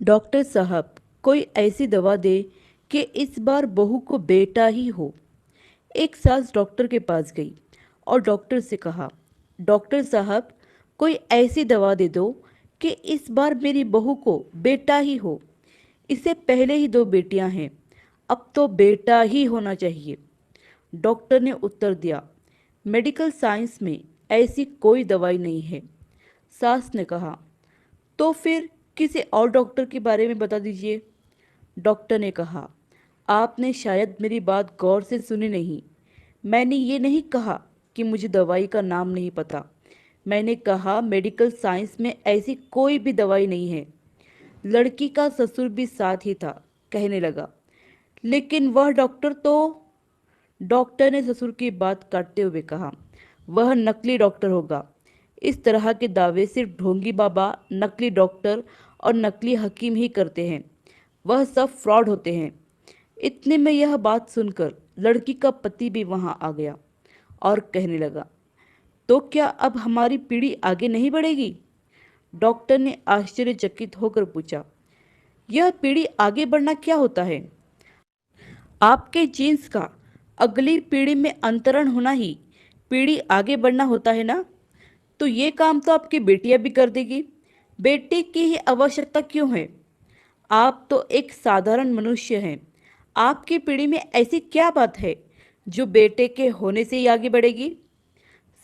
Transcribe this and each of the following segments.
Doctor साहब, कोई ऐसी दवा दे कि इस बार बहू को बेटा ही हो। एक सास डॉक्टर के पास गई और डॉक्टर से कहा, डॉक्टर साहब, कोई ऐसी दवा दे दो कि इस बार मेरी बहू को बेटा ही हो। इससे पहले ही दो बेटियां हैं, अब तो बेटा ही होना चाहिए। डॉक्टर ने उत्तर दिया, मेडिकल साइंस में ऐसी कोई दवाई नहीं है। सास ने कहा, तो फिर किसी और डॉक्टर के बारे में बता दीजिए। डॉक्टर ने कहा, आपने शायद मेरी बात गौर से सुनी नहीं। मैंने ये नहीं कहा कि मुझे दवाई का नाम नहीं पता। मैंने कहा मेडिकल साइंस में ऐसी कोई भी दवाई नहीं है। लड़की का ससुर भी साथ ही था, कहने लगा, लेकिन वह डॉक्टर तो। डॉक्टर ने ससुर की बात काटते हुए कहा, वह नकली डॉक्टर होगा। इस तरह के दावे सिर्फ ढोंगी बाबा, नकली डॉक्टर और नकली हकीम ही करते हैं। वह सब फ्रॉड होते हैं। इतने में यह बात सुनकर लड़की का पति भी वहां आ गया और कहने लगा, तो क्या अब हमारी पीढ़ी आगे नहीं बढ़ेगी? डॉक्टर ने आश्चर्यचकित होकर पूछा, यह पीढ़ी आगे बढ़ना क्या होता है? आपके जीन्स का अगली पीढ़ी में अंतरण होना ही पीढ़ी आगे बढ़ना होता है ना? तो ये काम तो आपकी बेटियां भी कर देगी। बेटी की ही आवश्यकता क्यों है? आप तो एक साधारण मनुष्य हैं। आपकी पीढ़ी में ऐसी क्या बात है जो बेटे के होने से ही आगे बढ़ेगी?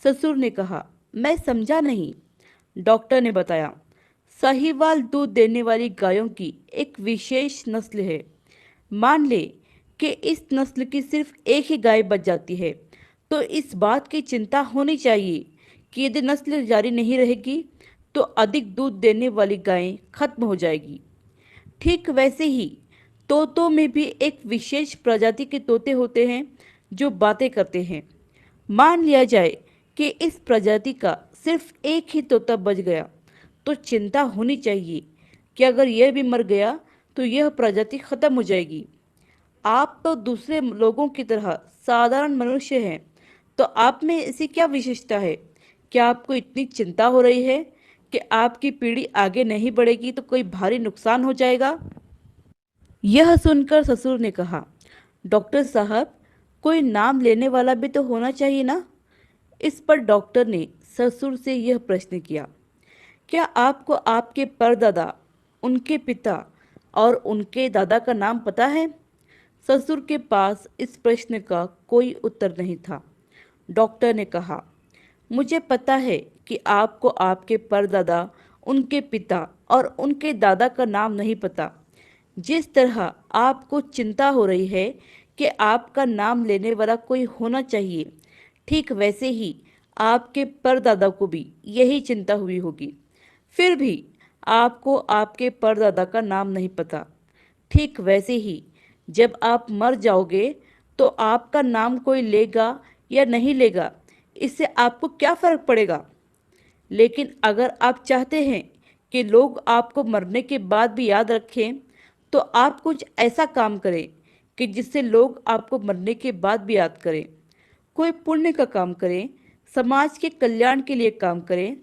ससुर ने कहा, मैं समझा नहीं। डॉक्टर ने बताया, साहीवाल दूध देने वाली गायों की एक विशेष नस्ल है। मान ले कि इस नस्ल की सिर्फ एक ही गाय बच जाती है, तो इस बात की चिंता होनी चाहिए कि यदि नस्ल जारी नहीं रहेगी तो अधिक दूध देने वाली गायें खत्म हो जाएगी। ठीक वैसे ही तोतों में भी एक विशेष प्रजाति के तोते होते हैं जो बातें करते हैं। मान लिया जाए कि इस प्रजाति का सिर्फ एक ही तोता बच गया, तो चिंता होनी चाहिए कि अगर यह भी मर गया तो यह प्रजाति खत्म हो जाएगी। आप तो दूसरे लोगों की तरह साधारण मनुष्य हैं, तो आप में ऐसी क्या विशेषता है? क्या आपको इतनी चिंता हो रही है कि आपकी पीढ़ी आगे नहीं बढ़ेगी तो कोई भारी नुकसान हो जाएगा? यह सुनकर ससुर ने कहा, डॉक्टर साहब, कोई नाम लेने वाला भी तो होना चाहिए ना? इस पर डॉक्टर ने ससुर से यह प्रश्न किया, क्या आपको आपके परदादा, उनके पिता और उनके दादा का नाम पता है? ससुर के पास इस प्रश्न का कोई उत्तर नहीं था। डॉक्टर ने कहा, मुझे पता है कि आपको आपके परदादा, उनके पिता और उनके दादा का नाम नहीं पता। जिस तरह आपको चिंता हो रही है कि आपका नाम लेने वाला कोई होना चाहिए, ठीक वैसे ही आपके परदादा को भी यही चिंता हुई होगी। फिर भी आपको आपके परदादा का नाम नहीं पता। ठीक वैसे ही जब आप मर जाओगे तो आपका नाम कोई लेगा या नहीं लेगा, इससे आपको क्या फ़र्क पड़ेगा? लेकिन अगर आप चाहते हैं कि लोग आपको मरने के बाद भी याद रखें, तो आप कुछ ऐसा काम करें कि जिससे लोग आपको मरने के बाद भी याद करें। कोई पुण्य का काम करें, समाज के कल्याण के लिए काम करें।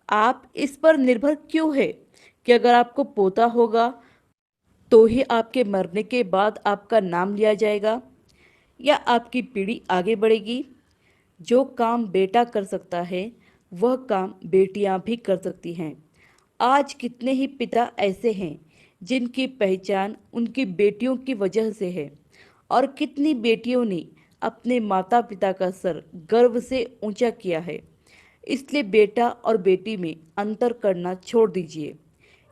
आप इस पर निर्भर क्यों है कि अगर आपको पोता होगा तो ही आपके मरने के बाद आपका नाम लिया जाएगा या आपकी पीढ़ी आगे बढ़ेगी? जो काम बेटा कर सकता है वह काम बेटियां भी कर सकती हैं। आज कितने ही पिता ऐसे हैं जिनकी पहचान उनकी बेटियों की वजह से है, और कितनी बेटियों ने अपने माता पिता का सर गर्व से ऊंचा किया है। इसलिए बेटा और बेटी में अंतर करना छोड़ दीजिए।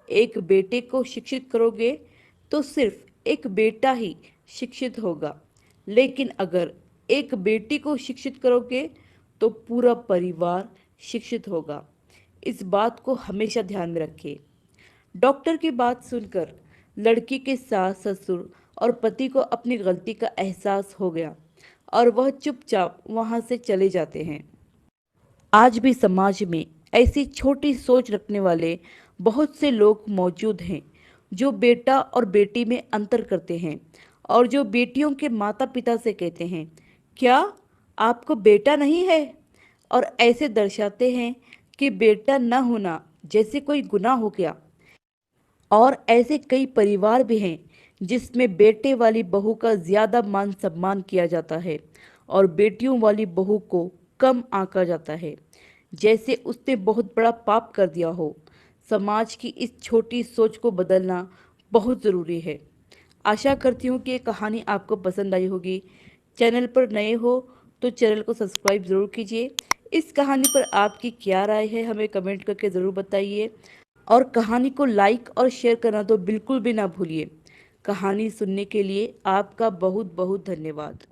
एक बेटे को शिक्षित करोगे तो सिर्फ एक बेटा ही शिक्षित होगा, लेकिन अगर एक बेटी को शिक्षित करोगे तो पूरा परिवार शिक्षित होगा। इस बात को हमेशा ध्यान में रखिए। डॉक्टर की बात सुनकर लड़की के सास ससुर और पति को अपनी गलती का एहसास हो गया और वह चुपचाप वहां से चले जाते हैं। आज भी समाज में ऐसी छोटी सोच रखने वाले बहुत से लोग मौजूद हैं जो बेटा और बेटी में अंतर करते हैं और जो बेटियों के माता पिता से कहते हैं, क्या आपको बेटा नहीं है? और ऐसे दर्शाते हैं कि बेटा न होना जैसे कोई गुनाह हो गया। और ऐसे कई परिवार भी हैं जिसमें बेटे वाली बहू का ज़्यादा मान सम्मान किया जाता है और बेटियों वाली बहू को कम आंका जाता है, जैसे उसने बहुत बड़ा पाप कर दिया हो। समाज की इस छोटी सोच को बदलना बहुत ज़रूरी है। आशा करती हूँ कि ये कहानी आपको पसंद आई होगी। चैनल पर नए हो तो चैनल को सब्सक्राइब ज़रूर कीजिए। इस कहानी पर आपकी क्या राय है हमें कमेंट करके ज़रूर बताइए और कहानी को लाइक और शेयर करना तो बिल्कुल भी ना भूलिए। कहानी सुनने के लिए आपका बहुत बहुत धन्यवाद।